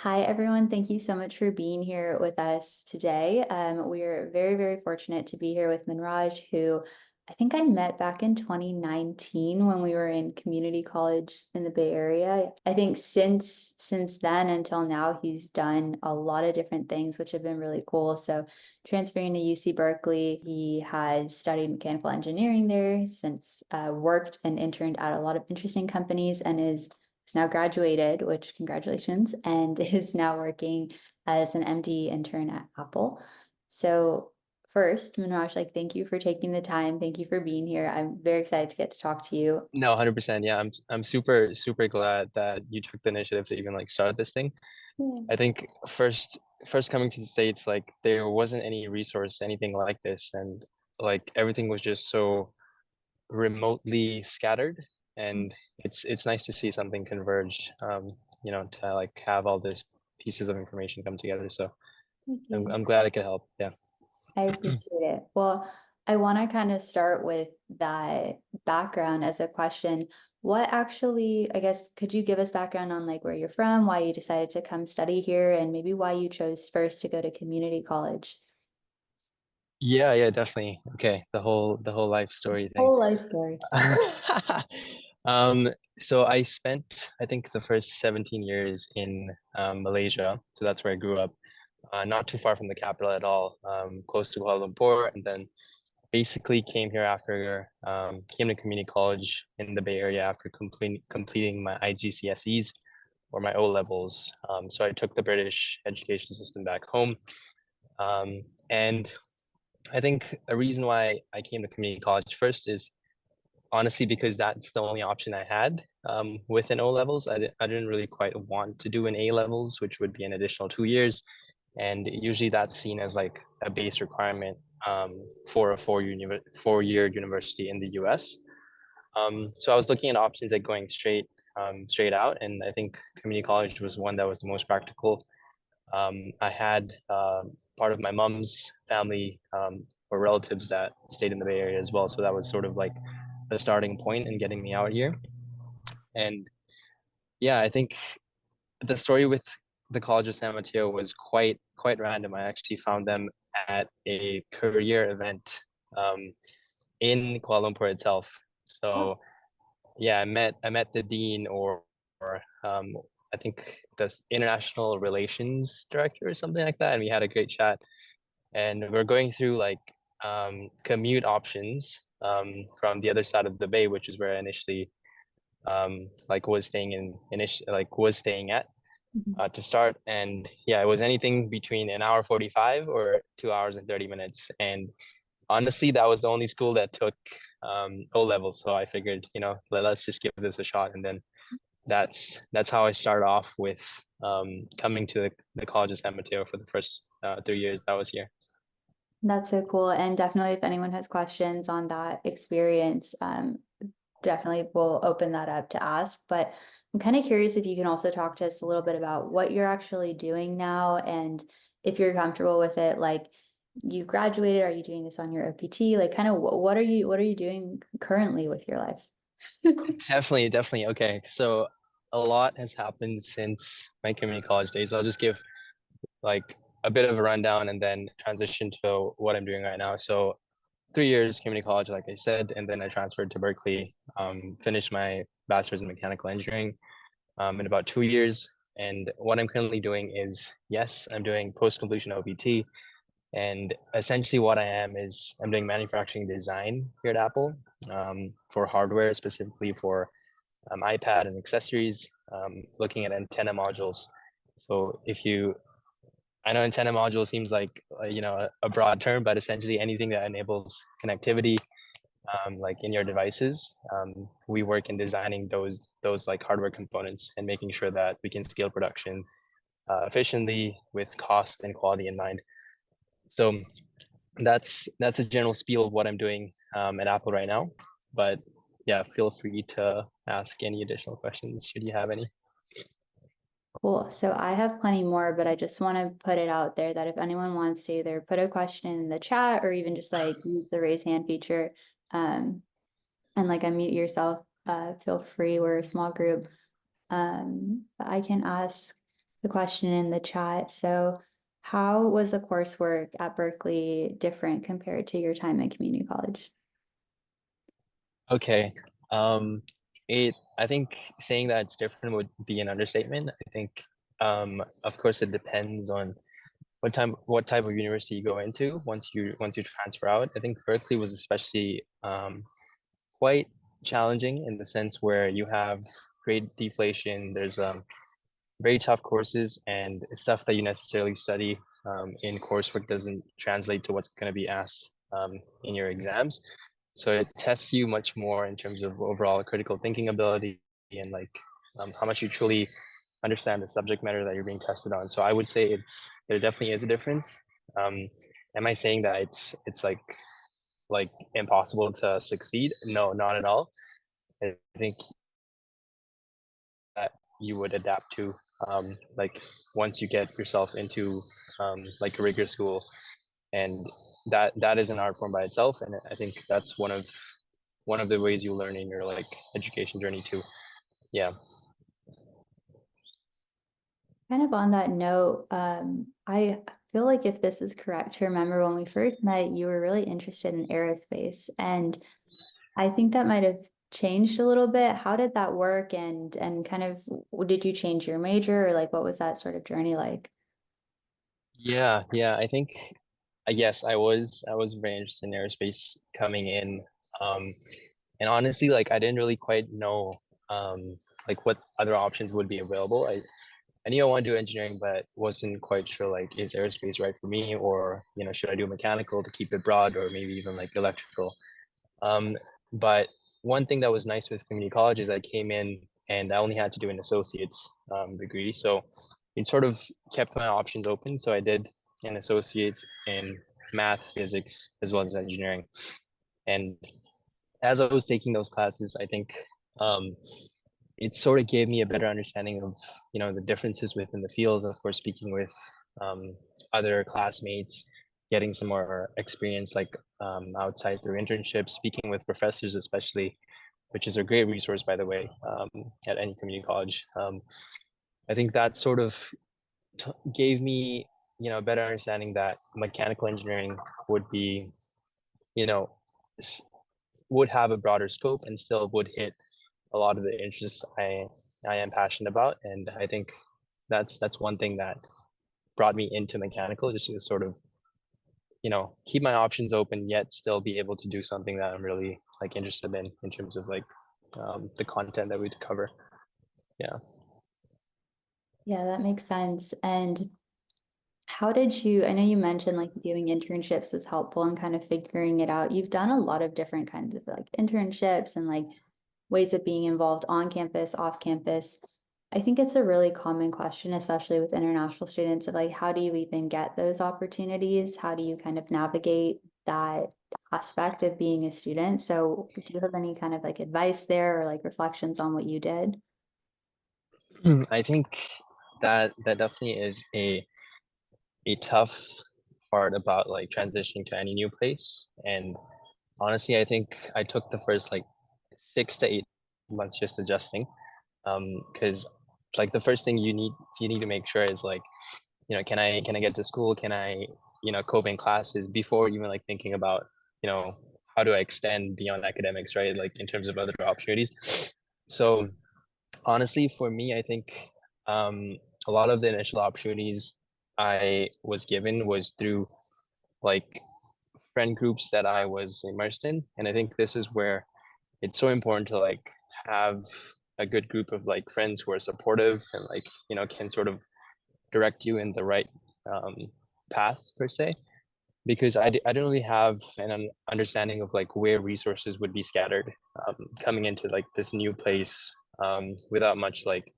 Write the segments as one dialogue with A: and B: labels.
A: Hi, everyone. Thank you so much for being here with us today. We are very, very fortunate to be here with Manraj, who I think I met back in 2019 when we were in community college in the Bay Area. I think since then until now, he's done a lot of different things, which have been really cool. So transferring to UC Berkeley, he has studied mechanical engineering there, since worked and interned at a lot of interesting companies, and is now graduated, which congratulations, and is now working as an MDE intern at Apple. So first, Manraj, thank you for taking the time. Thank you for being here. I'm very excited to get to talk to you.
B: No, 100%. Yeah, I'm super glad that you took the initiative to even like start this thing.
A: Yeah.
B: I think first coming to the States, like there wasn't any resource, anything like this, and like everything was just so remotely scattered. And it's nice to see something converge, to like have all these pieces of information come together. So
A: Thank
B: I'm
A: you.
B: I'm glad I could help. Yeah.
A: I appreciate it. Well, I want to kind of start with that background as a question. What actually, I guess, could you give us background on where you're from, why you decided to come study here, and maybe why you chose first to go to community college?
B: Yeah, definitely. Okay, the whole life story thing.
A: Whole life story.
B: Um, so I spent, I think, the first 17 years in Malaysia. So that's where I grew up, not too far from the capital at all, close to Kuala Lumpur. And then basically came here after, came to community college in the Bay Area after completing my IGCSEs or my O levels. So I took the British education system back home. And I think a reason why I came to community college first is honestly because that's the only option I had with an O levels. I didn't really quite want to do an A levels, which would be an additional 2 years, and usually that's seen as like a base requirement for a four-year university in the US. So I was looking at options like going straight out, and I think community college was one that was the most practical. I had part of my mom's family or relatives that stayed in the Bay Area as well, so that was sort of like the starting point in getting me out here. And yeah, I think the story with the College of San Mateo was quite random. I actually found them at a career event um, in Kuala Lumpur itself. So yeah, I met the dean or I think the international relations director or something like that, and we had a great chat. And we're going through like commute options from the other side of the bay, which is where I initially like was staying at
A: Mhm.
B: to start. And yeah, it was anything between an hour 45 or 2 hours and 30 minutes. And honestly, that was the only school that took O level. So I figured, let's just give this a shot. And then that's how I started off with coming to the College of San Mateo for the first 3 years that I was here.
A: That's so cool. And definitely, if anyone has questions on that experience, definitely we'll open that up to ask. But I'm kind of curious if you can also talk to us a little bit about what you're actually doing now and if you're comfortable with it. Like you graduated, are you doing this on your OPT? Like kind of what are you doing currently with your life?
B: Definitely. Okay. So a lot has happened since my community college days. I'll just give like a bit of a rundown and then transition to what I'm doing right now. So 3 years community college, like I said, and then I transferred to Berkeley, finished my bachelor's in mechanical engineering in about 2 years. And what I'm currently doing is, yes, I'm doing post-completion OPT. And essentially what I am is I'm doing manufacturing design here at Apple for hardware, specifically for iPad and accessories, looking at antenna modules. So I know antenna module seems like a broad term, but essentially anything that enables connectivity, like in your devices. We work in designing those like hardware components and making sure that we can scale production efficiently with cost and quality in mind. So that's a general spiel of what I'm doing at Apple right now. But yeah, feel free to ask any additional questions should you have any.
A: Cool. So I have plenty more, but I just want to put it out there that if anyone wants to either put a question in the chat or even just use the raise hand feature, um, and unmute yourself, feel free. We're a small group. But I can ask the question in the chat. So, how was the coursework at Berkeley different compared to your time at community college?
B: Okay. I think saying that it's different would be an understatement. I think, of course, it depends on what type of university you go into once you transfer out. I think Berkeley was especially quite challenging in the sense where you have grade deflation. There's very tough courses and stuff that you necessarily study in coursework doesn't translate to what's going to be asked in your exams. So it tests you much more in terms of overall critical thinking ability and like how much you truly understand the subject matter that you're being tested on. So I would say there definitely is a difference. Um, am I saying that it's like impossible to succeed? No, not at all. I think that you would adapt to like once you get yourself into like a rigorous school, and that is an art form by itself, and I think that's one of the ways you learn in your like education journey too. Yeah.
A: Kind of on that note, I feel like if this is correct to remember when we first met, you were really interested in aerospace, and I think that might have changed a little bit. How did that work, and kind of did you change your major, or like what was that sort of journey like?
B: Yeah, I think yes, I was very interested in aerospace coming in. Um, and honestly, like I didn't really quite know like what other options would be available. I knew I wanted to do engineering, but wasn't quite sure like is aerospace right for me, or should I do mechanical to keep it broad, or maybe even like electrical. Um, but one thing that was nice with community college is I came in and I only had to do an associate's degree, so it sort of kept my options open. So I did an associate's in math, physics, as well as engineering. And as I was taking those classes, I think um, it sort of gave me a better understanding of the differences within the fields. Of course, speaking with other classmates, getting some more experience like outside through internships, speaking with professors especially, which is a great resource by the way, at any community college. I think that sort of gave me a better understanding that mechanical engineering would be you know would have a broader scope and still would hit a lot of the interests I am passionate about. And I think that's one thing that brought me into mechanical, just to sort of, keep my options open, yet still be able to do something that I'm really like interested in terms of like the content that we cover. Yeah.
A: Yeah, that makes sense. And how did I know you mentioned like doing internships was helpful and kind of figuring it out. You've done a lot of different kinds of like internships and like ways of being involved on campus, off campus. I think it's a really common question, especially with international students, of like, how do you even get those opportunities? How do you kind of navigate that aspect of being a student? So, do you have any kind of like advice there or like reflections on what you did?
B: I think that definitely is a tough part about like transitioning to any new place. And honestly, I think I took the first like 6 to 8 months just adjusting. Because like the first thing you need to make sure is like, can I get to school? Can I, cope in classes before even like thinking about, you know, how do I extend beyond academics, right? Like in terms of other opportunities. So honestly, for me, I think a lot of the initial opportunities I was given was through like friend groups that I was immersed in. And I think this is where it's so important to like have a good group of like friends who are supportive and like, can sort of direct you in the right um, path per se. Because I didn't really have an understanding of like where resources would be scattered coming into like this new place without much like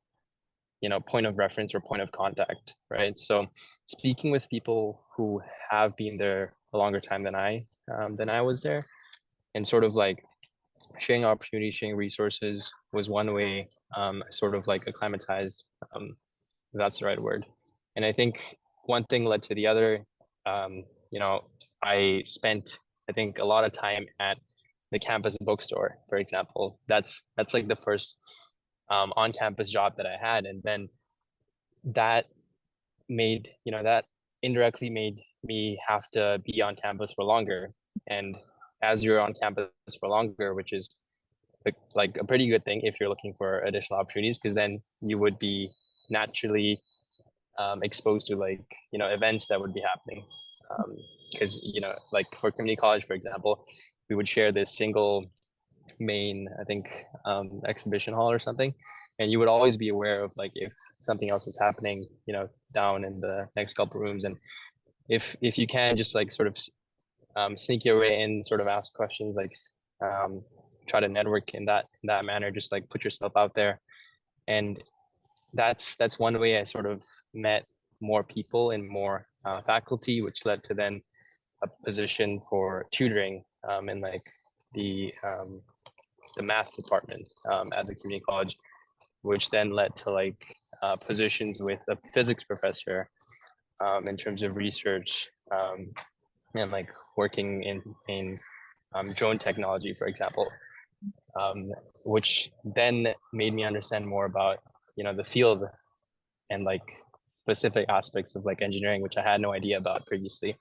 B: point of reference or point of contact, right? So speaking with people who have been there a longer time than I was there, and sort of like sharing opportunities, sharing resources was one way sort of like acclimatized, if that's the right word. And I think one thing led to the other. Um, you know, I spent I think a lot of time at the campus bookstore, for example. That's like the first on-campus job that I had, and then that made, that indirectly made me have to be on campus for longer. And as you're on campus for longer, which is like a pretty good thing if you're looking for additional opportunities, because then you would be naturally exposed to like events that would be happening. Because like for community college, for example, we would share this single main, I think, exhibition hall or something, and you would always be aware of like if something else was happening, down in the next couple rooms, and if you can just like sort of sneak your way in, sort of ask questions, like um, try to network in that manner, just like put yourself out there, and that's one way I sort of met more people and more faculty, which led to then a position for tutoring in like the um, the math department at the community college, which then led to like positions with a physics professor in terms of research and like working in drone technology, for example, um, which then made me understand more about the field and like specific aspects of like engineering, which I had no idea about previously.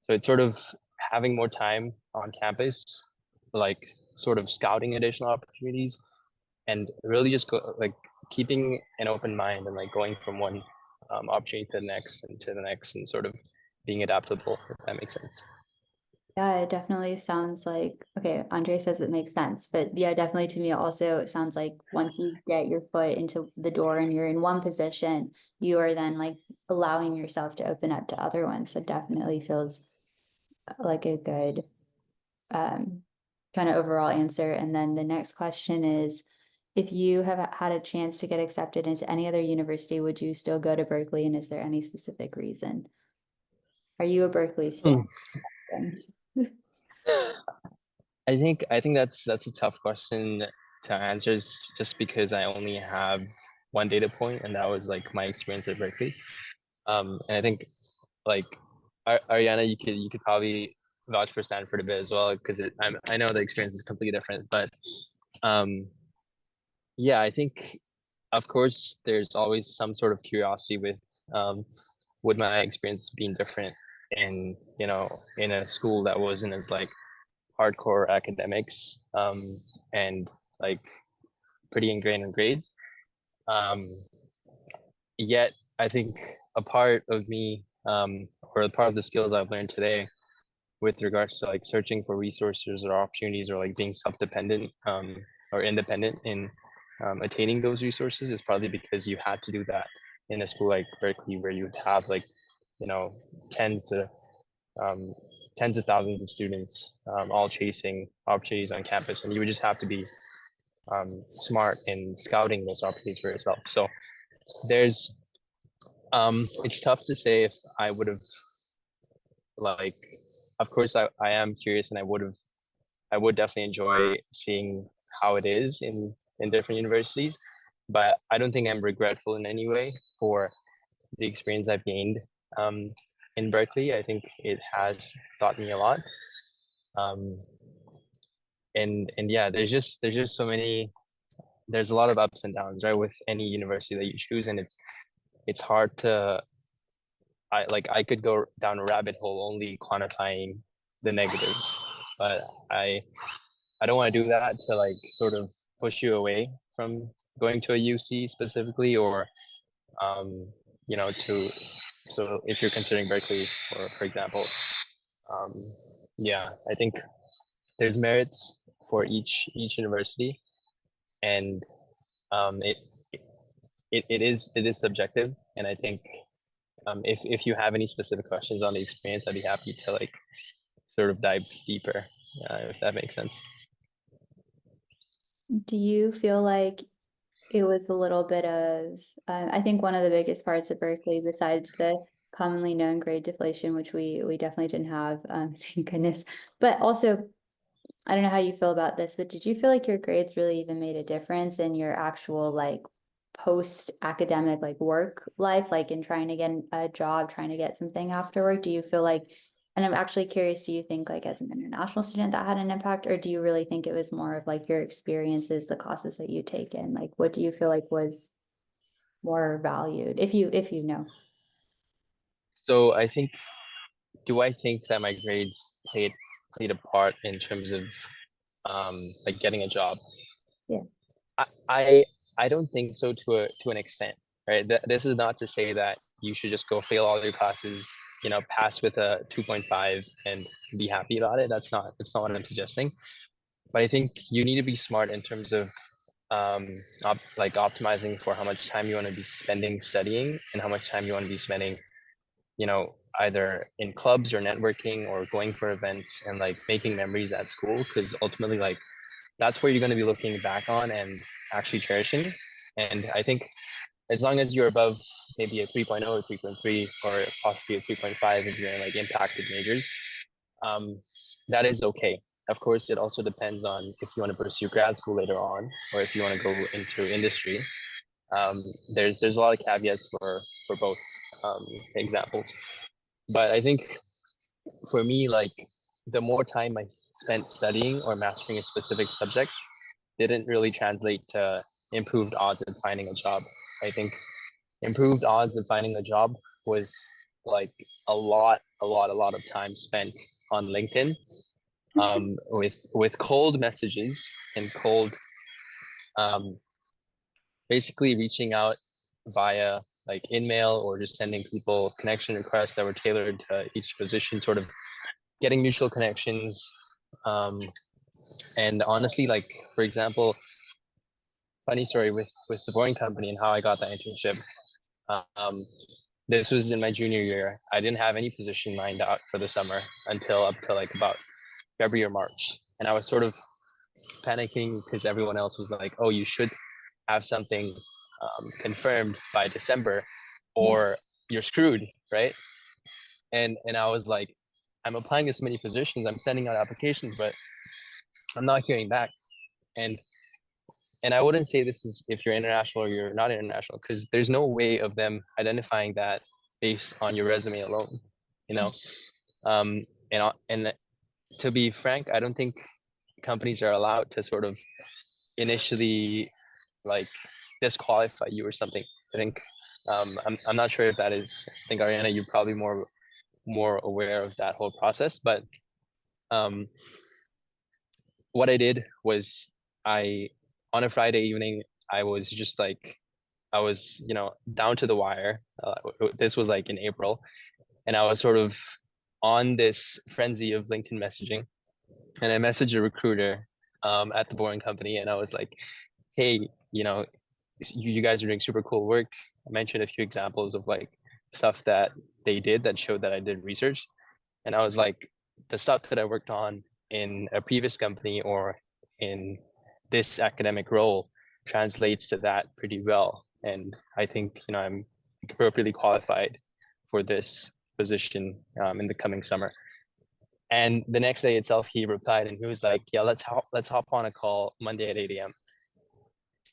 B: So it's sort of having more time on campus, like sort of scouting additional opportunities, and really just go like keeping an open mind and like going from one opportunity to the next and to the next, and sort of being adaptable, if that makes sense.
A: Yeah, it definitely sounds like, okay, Andre says it makes sense, but yeah, definitely to me, it also sounds like once you get your foot into the door and you're in one position, you are then like allowing yourself to open up to other ones. So definitely feels like a good um, kind of overall answer. And then the next question is, if you have had a chance to get accepted into any other university, would you still go to Berkeley? And is there any specific reason? Are you a Berkeley
B: Hmm.
A: student?
B: I think that's a tough question to answer, just because I only have one data point, and that was like my experience at Berkeley. And I think like Ariana, you could probably vouch for Stanford a bit as well, because I know the experience is completely different, but um, yeah, I think of course there's always some sort of curiosity um, with my experience being different in in a school that wasn't as like hardcore academics and like pretty ingrained in grades. Um, Yet I think a part of me or a part of the skills I've learned today with regards to like searching for resources or opportunities, or like being self-dependent or independent in attaining those resources, is probably because you had to do that in a school like Berkeley, where you would have like you know tens to um, tens of thousands of students all chasing opportunities on campus, and you would just have to be smart in scouting those opportunities for yourself. So there's it's tough to say if I would have like, of course I am curious, and I would definitely enjoy seeing how it is in different universities, but I don't think I'm regretful in any way for the experience I've gained um, in Berkeley. I think it has taught me a lot. Um, and yeah, there's just so many. There's a lot of ups and downs, right, with any university that you choose, and it's hard to. I could go down a rabbit hole only quantifying the negatives, but I I don't want to do that to like sort of push you away from going to a UC specifically, or um, to so if you're considering Berkeley, for example, um, yeah, I think there's merits for each university, and um, it, it is subjective, and I think if you have any specific questions on the experience, I'd be happy to like sort of dive deeper, if that makes sense.
A: Do you feel like it was a little bit of, I think one of the biggest parts at Berkeley, besides the commonly known grade deflation, which we definitely didn't have, thank goodness, but also I don't know how you feel about this, but did you feel like your grades really even made a difference in your actual like post-academic like work life, like in trying to get a job, trying to get something afterward? Do you feel like, and I'm actually curious, do you think like as an international student that had an impact, or do you really think it was more of like your experiences, the classes that you take in? Like what do you feel like was more valued, if you know?
B: So I think, do I think that my grades played a part in terms of like getting a job?
A: Yeah.
B: I I, I don't think so to an extent, right? This is not to say that you should just go fail all your classes, pass with a 2.5 and be happy about it. That's not what I'm suggesting. But I think you need to be smart in terms of like optimizing for how much time you want to be spending studying and how much time you want to be spending, either in clubs or networking or going for events and like making memories at school. Because ultimately, like that's where you're going to be looking back on and actually cherishing. And I think as long as you're above maybe a 3.0 or 3.3 or possibly a 3.5 if you're in like impacted majors, um, that is okay. Of course, it also depends on if you want to pursue grad school later on or if you want to go into industry. Um, there's a lot of caveats for both examples. But I think for me, like the more time I spent studying or mastering a specific subject didn't really translate to improved odds of finding a job. I think improved odds of finding a job was like a lot of time spent on LinkedIn, with cold messages and cold, um, basically reaching out via like in-mail or just sending people connection requests that were tailored to each position, sort of getting mutual connections. Um, and honestly, like for example, funny story with the Boring Company and how I got that internship. Um, this was in my junior year. I didn't have any position lined out for the summer until up to like about February or March, and I was sort of panicking because everyone else was like, "Oh, you should have something confirmed by December,
A: Yeah.
B: or you're screwed," right? And I was like, "I'm applying to so many positions. I'm sending out applications, but I'm not hearing back." And and I wouldn't say this is if you're international or you're not international, because there's no way of them identifying that based on your resume alone, you know. And to be frank, I don't think companies are allowed to sort of initially like disqualify you or something. I think I'm not sure if that is. I think Ariana, you're probably more aware of that whole process, but um, what I did was I on a Friday evening I was just like I was, down to the wire. This was like in April, and I was sort of on this frenzy of LinkedIn messaging, and I messaged a recruiter at the Boring Company, and I was like, "Hey, you guys are doing super cool work." I mentioned a few examples of like stuff that they did that showed that I did research, and I was like, the stuff that I worked on in a previous company or in this academic role translates to that pretty well. And I think, I'm appropriately qualified for this position in the coming summer. And the next day itself, he replied and he was like, "Yeah, let's hop on a call Monday at 8 a.m."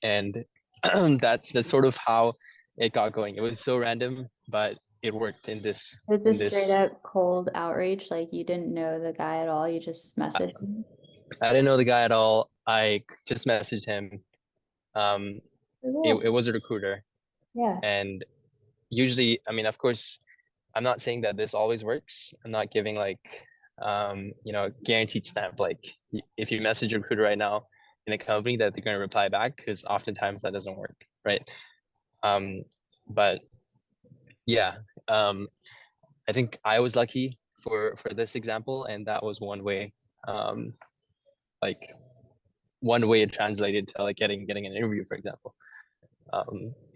B: And that's sort of how it got going. It was so random, but it worked in this
A: It's a
B: in
A: straight
B: this
A: up cold outreach. Like you didn't know the guy at all. You just messaged him.
B: I didn't know the guy at all. I just messaged him. Um, it
A: Cool.
B: was a recruiter,
A: Yeah.
B: and usually, I mean, of course, I'm not saying that this always works. I'm not giving like, guaranteed stamp. Like, if you message a recruiter right now in a company that they're going to reply back, because oftentimes that doesn't work, right? Um, but yeah, I think I was lucky for this example, and that was one way. Um, like one way it translated to like getting an interview, for example.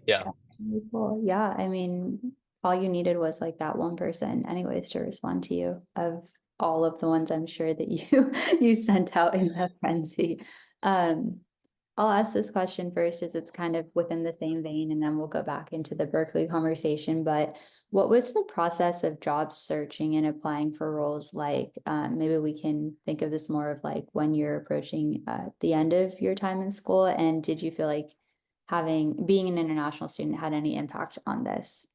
B: Yeah.
A: Really cool. Yeah, I mean, all you needed was like that one person anyways to respond to you of all of the ones I'm sure that you you sent out in the frenzy. Um, I'll ask this question first as it's kind of within the same vein, and then we'll go back into the Berkeley conversation. But what was the process of job searching and applying for roles like? Maybe we can think of this more of like when you're approaching the end of your time in school, and did you feel like having being an international student had any impact on this?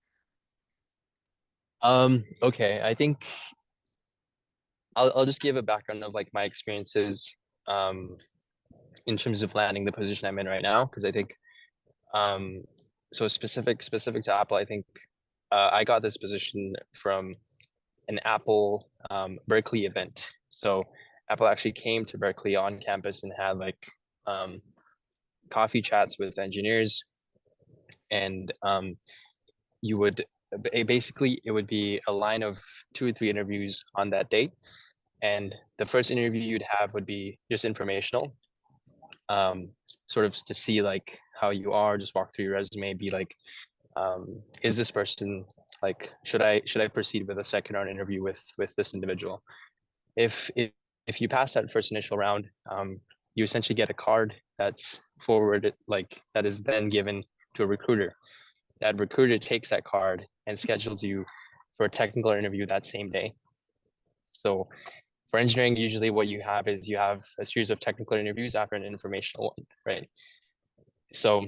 B: Okay. I think I'll just give a background of like my experiences um in terms of landing the position I'm in right now, because I think um so specific to Apple, I think I got this position from an Apple Berkeley event. So Apple actually came to Berkeley on campus and had like um, coffee chats with engineers, and you would basically it would be a line of 2 or 3 interviews on that date, and the first interview you'd have would be just informational, um, sort of to see like how you are, just walk through your resume, be like, is this person like should I proceed with a second round interview with this individual? If you pass that first initial round, you essentially get a card that's forwarded, like that is then given to a recruiter. That recruiter takes that card and schedules you for a technical interview that same day. So for engineering, usually what you have is you have a series of technical interviews after an informational one, right? So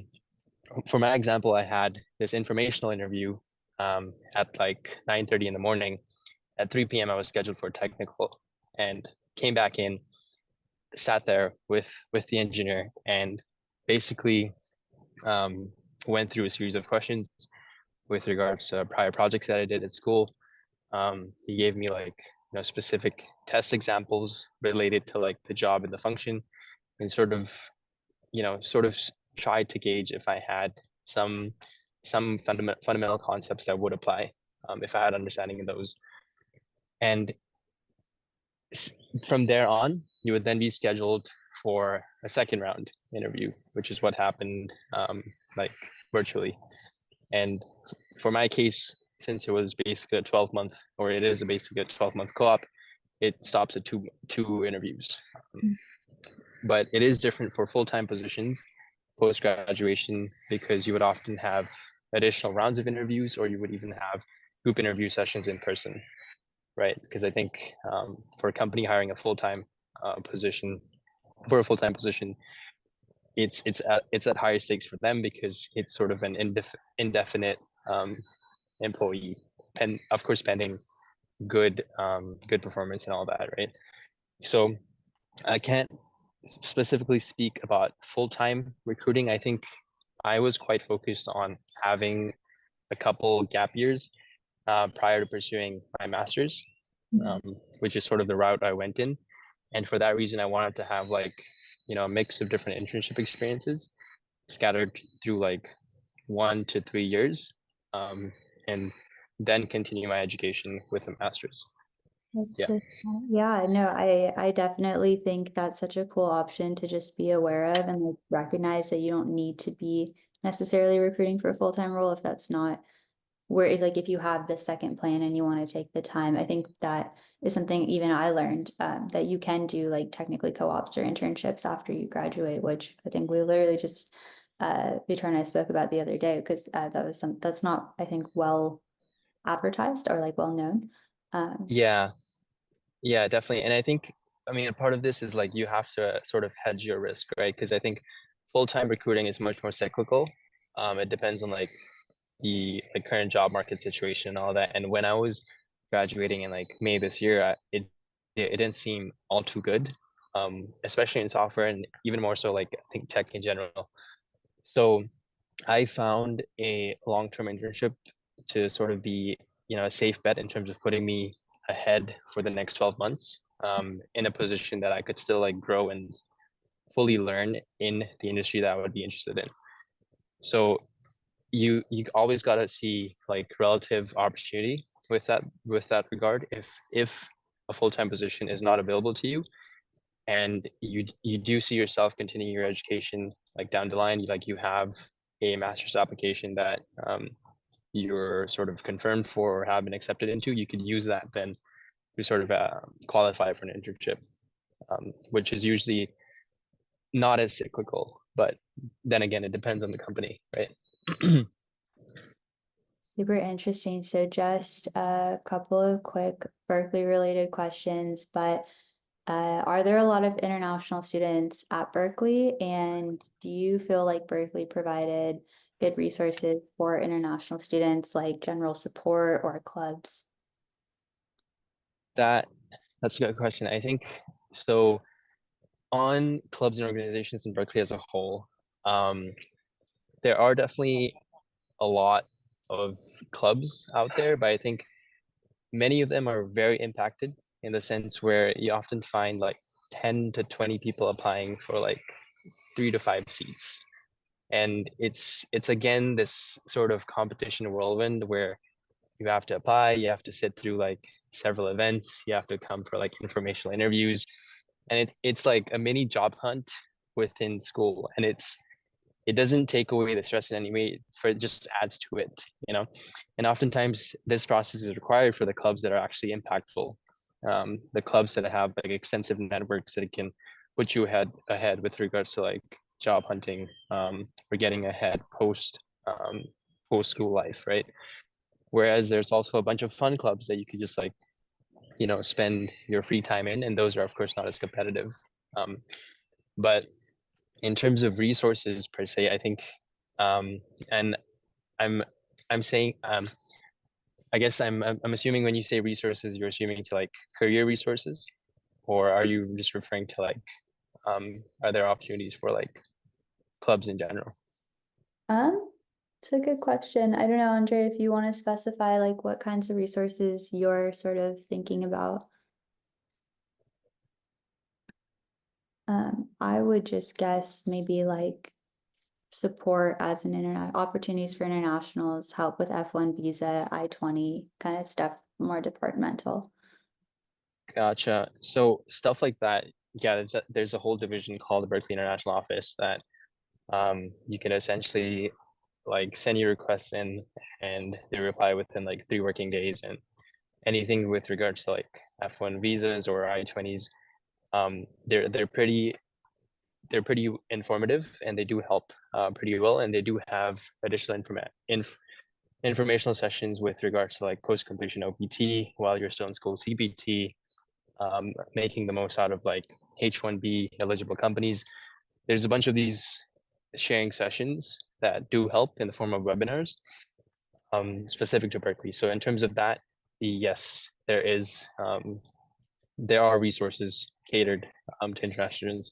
B: for my example, I had this informational interview at like 9:30 in the morning. At 3 p.m., I was scheduled for technical and came back in, sat there with the engineer, and basically um, went through a series of questions with regards to prior projects that I did at school. He gave me like specific test examples related to like the job and the function, and sort of tried to gauge if I had some fundamental concepts that would apply, if I had understanding of those. And from there on, you would then be scheduled for a second round interview, which is what happened like virtually. And for my case, since it was basically a 12-month, or it is basically a 12-month co-op, it stops at two interviews. But it is different for full-time positions post graduation, because you would often have additional rounds of interviews, or you would even have group interview sessions in person, right? Because I think for a company hiring a full-time position, for a full-time position, it's at higher stakes for them, because it's sort of an indefinite employee, of course pending good performance and all that, right? So I can't specifically speak about full-time recruiting. I think I was quite focused on having a couple gap years prior to pursuing my master's, um, which is sort of the route I went in. And for that reason, I wanted to have like, a mix of different internship experiences scattered through like 1 to 3 years, um, and then continue my education with a master's.
A: That's
B: Yeah.
A: so, yeah, no, I definitely think that's such a cool option to just be aware of and like recognize that you don't need to be necessarily recruiting for a full-time role if that's not where if you have the second plan and you want to take the time. I think that is something even I learned that you can do like technically co-ops or internships after you graduate, which I think we literally just Victor and I spoke about the other day because that's not I think well advertised or like well known. Um,
B: Yeah. Yeah, definitely. And I think, I mean, a part of this is like you have to sort of hedge your risk, right? Because I think full-time recruiting is much more cyclical. It depends on like the current job market situation and all that. And when I was graduating in like May this year, it didn't seem all too good, especially in software, and even more so like I think tech in general. So I found a long-term internship to sort of be, a safe bet in terms of putting me ahead for the next 12 months, in a position that I could still like grow and fully learn in the industry that I would be interested in. So you always got to see like relative opportunity with that regard. If a full-time position is not available to you, and you do see yourself continuing your education like down the line, like you have a master's application that you're sort of confirmed for or have been accepted into, you could use that then to sort of qualify for an internship, which is usually not as cyclical, but then again, it depends on the company, right?
A: Super interesting. So just a couple of quick Berkeley related questions, but are there a lot of international students at Berkeley? And do you feel like Berkeley provided good resources for international students like general support or clubs?
B: That that's a good question. I think so. On clubs and organizations in Berkeley as a whole, there are definitely a lot. of clubs out there, but I think many of them are very impacted in the sense where you often find like 10 to 20 people applying for like 3 to 5 seats. And it's again this sort of competition whirlwind where you have to apply, you have to sit through like several events, you have to come for like informational interviews, and it's like a mini job hunt within school, and it doesn't take away the stress in any way, for it just adds to it, you know. And oftentimes this process is required for the clubs that are actually impactful, the clubs that have like extensive networks that can put you ahead with regards to like job hunting, or getting ahead post school life, right? Whereas there's also a bunch of fun clubs that you could just like, spend your free time in, and those are of course not as competitive. But in terms of resources per se, I think, and I'm I'm saying, I guess I'm assuming when you say resources, you're assuming to like career resources, or are you just referring to like, are there opportunities for like clubs in general?
A: Um, it's a good question. I don't know, Andre, if you want to specify like what kinds of resources you're sort of thinking about. I would just guess maybe like support as an internet opportunities for internationals, help with F1 visa, I-20 kind of stuff, more departmental.
B: Gotcha. So stuff like that, yeah, there's a whole division called the Berkeley International Office that, you can essentially like send your requests in, and they reply within like 3 working days. And anything with regards to like F1 visas or I-20s, they're pretty informative, and they do help pretty well, and they do have additional informational sessions with regards to like post completion OPT while you're still in school, CPT, making the most out of like H1B eligible companies. There's a bunch of these sharing sessions that do help in the form of webinars, specific to Berkeley. So in terms of that, yes, there are resources catered, to international students,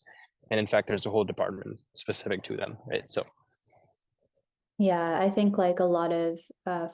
B: and in fact, there's a whole department specific to them, right? So
A: Yeah, I think like a lot of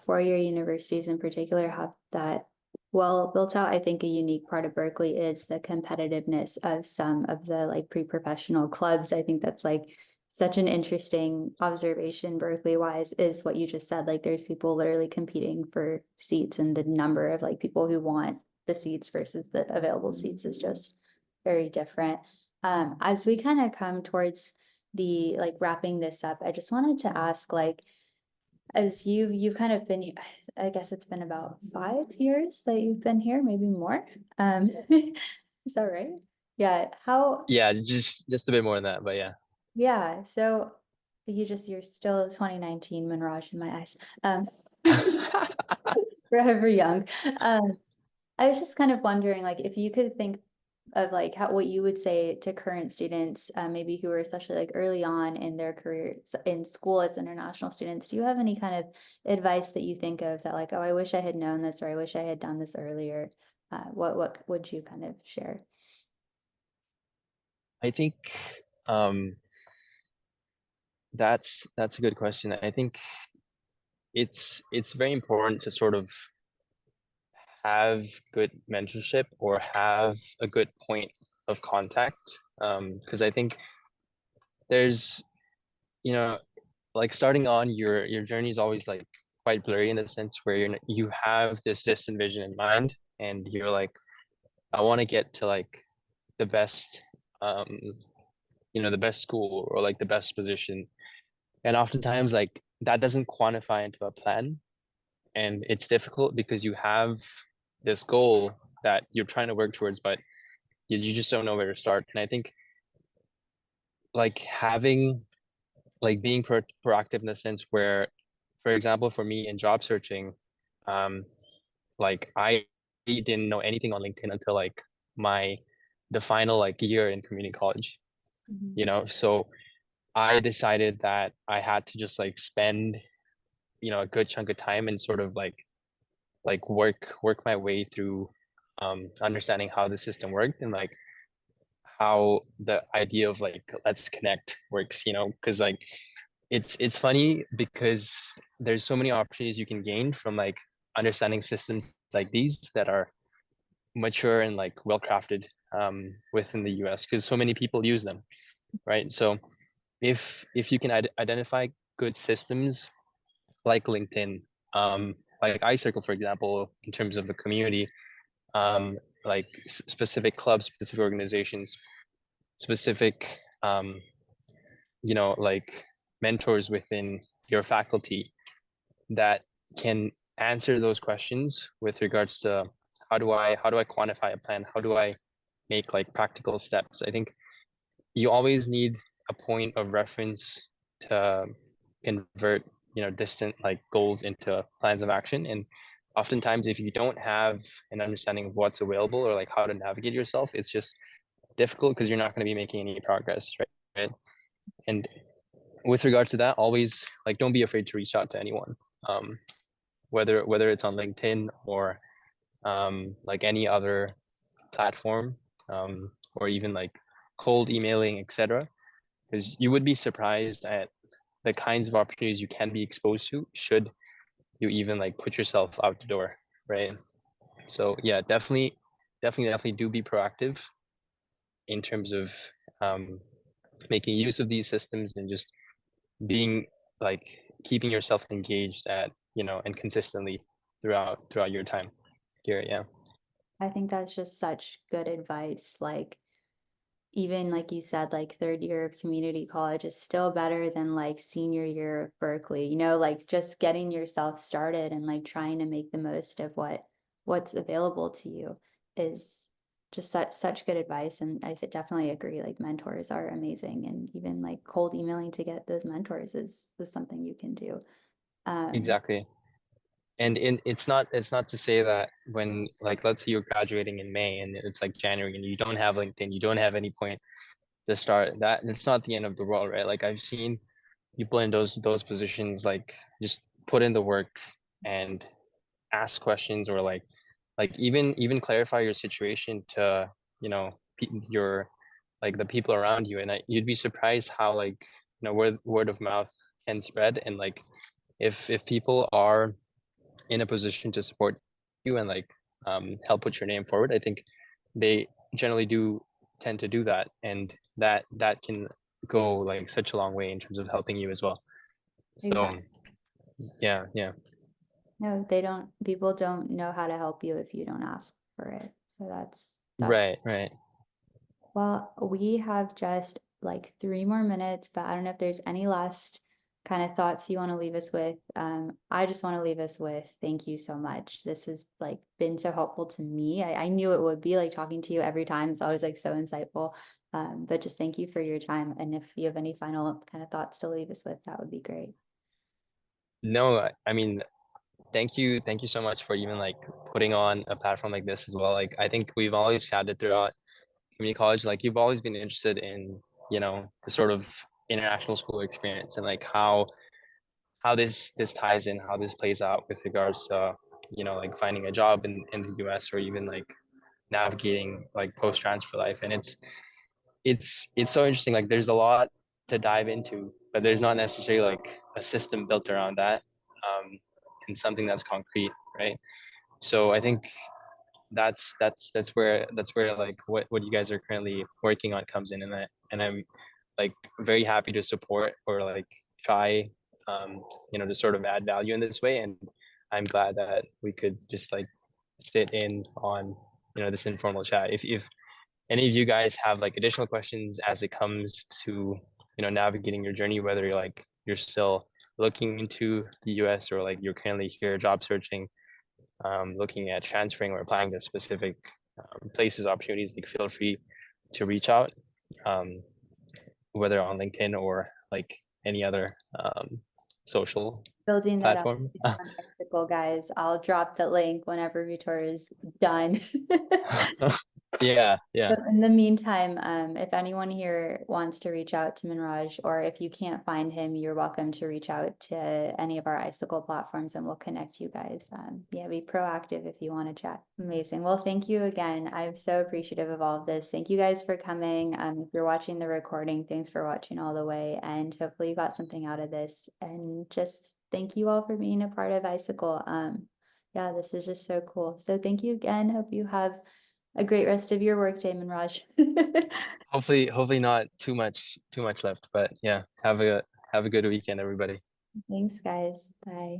A: four-year universities in particular have that well built out. I think a unique part of Berkeley is the competitiveness of some of the like pre-professional clubs. I think that's like such an interesting observation Berkeley wise is what you just said. Like there's people literally competing for seats, and the number of like people who want the seats versus the available seats is just very different. As we kind of come towards the like wrapping this up, I just wanted to ask, like, as you've kind of been, I guess it's been about 5 years that you've been here, maybe more. Is that right? Yeah. How,
B: yeah, just a bit more than that, but yeah.
A: yeah. So you're still 2019 Manraj in my eyes. Forever young. Um, I was just kind of wondering, like, if you could think of like how what you would say to current students, maybe who are especially like early on in their career in school as international students, do you have any kind of advice that you think of that like, oh, I wish I had known this or I wish I had done this earlier? What would you kind of share?
B: I think, um, that's a good question. I think it's very important to sort of have good mentorship or have a good point of contact. Because I think there's, you know, like starting on your journey is always like quite blurry in the sense where you have this distant vision in mind, and you're like, I want to get to like the best, um, the best school or like the best position. And oftentimes like that doesn't quantify into a plan. And it's difficult because you have this goal that you're trying to work towards, but you just don't know where to start. And I think like having like being proactive in the sense where, for example, for me in job searching, um, like I didn't know anything on LinkedIn until like my the final like year in community college,
A: Mhm.
B: So I decided that I had to just like spend, a good chunk of time and sort of like work my way through, understanding how the system worked, and like how the idea of like let's connect works, because like it's funny because there's so many opportunities you can gain from like understanding systems like these that are mature and like well crafted within the US because so many people use them, right? So if you can identify good systems like LinkedIn, like iCircle, for example, in terms of the community, like specific clubs, specific organizations, specific, like mentors within your faculty that can answer those questions with regards to how do I quantify a plan? How do I make like practical steps? I think you always need a point of reference to convert, distant like goals into plans of action. And oftentimes if you don't have an understanding of what's available or like how to navigate yourself, it's just difficult because you're not going to be making any progress, right? Right. And with regards to that, always like don't be afraid to reach out to anyone. Whether it's on LinkedIn or like any other platform, or even like cold emailing, etc. Because you would be surprised at the kinds of opportunities you can be exposed to should you even like put yourself out the door, right? So yeah, definitely do be proactive in terms of um, making use of these systems and just being like keeping yourself engaged at and consistently throughout your time here. Yeah,
A: I think that's just such good advice. Like, even like you said, like third year of community college is still better than like senior year of Berkeley, like just getting yourself started and like trying to make the most of what's available to you is just such good advice. And I definitely agree, like mentors are amazing. And even like cold emailing to get those mentors is something you can do. Um,
B: exactly. And it's not to say that when like let's say you're graduating in May and it's like January and you don't have LinkedIn, you don't have any point to start that, it's not the end of the world, right? Like I've seen people in those positions like just put in the work and ask questions or like even clarify your situation to your like the people around you, and you'd be surprised how like word of mouth can spread, and like if people are in a position to support you and like help put your name forward, I think they generally do tend to do that, and that can go like such a long way in terms of helping you as well. So
A: exactly.
B: yeah, yeah,
A: No, they don't, people don't know how to help you if you don't ask for it. So that's
B: right, right.
A: well, we have just like 3 more minutes, but I don't know if there's any last kind of thoughts you want to leave us with. I just want to leave us with thank you so much. This has like been so helpful to me. I knew it would be like talking to you every time. It's always like so insightful. But just thank you for your time. And if you have any final kind of thoughts to leave us with, that would be great.
B: No, I mean, thank you so much for even like putting on a platform like this as well. Like I think we've always chatted throughout community college, like you've always been interested in the sort of international school experience and like how this ties in, how this plays out with regards to like finding a job in the US or even like navigating like post transfer life. And it's so interesting. Like there's a lot to dive into, but there's not necessarily like a system built around that, um, and something that's concrete, right? So I think that's where like what you guys are currently working on comes in, and I'm like very happy to support or like try to sort of add value in this way. And I'm glad that we could just like sit in on this informal chat. If any of you guys have like additional questions as it comes to navigating your journey, whether you're still looking into the US or like you're currently here job searching, looking at transferring or applying to specific places, opportunities, like feel free to reach out, um, whether on LinkedIn or like any other social
A: Building that up
B: platform.
A: on Icicle, guys. I'll drop the link whenever Vitor is done.
B: Yeah, yeah.
A: But in the meantime, if anyone here wants to reach out to Manraj, or if you can't find him, you're welcome to reach out to any of our Icicle platforms and we'll connect you guys. Yeah, be proactive if you want to chat. Amazing. Well, thank you again. I'm so appreciative of all of this. Thank you guys for coming. If you're watching the recording, thanks for watching all the way. And hopefully you got something out of this. And just thank you all for being a part of Icicle. Yeah, this is just so cool. So thank you again. Hope you have a great rest of your workday, Manraj.
B: Hopefully not too much left, but yeah, have a good weekend, everybody.
A: Thanks, guys. Bye.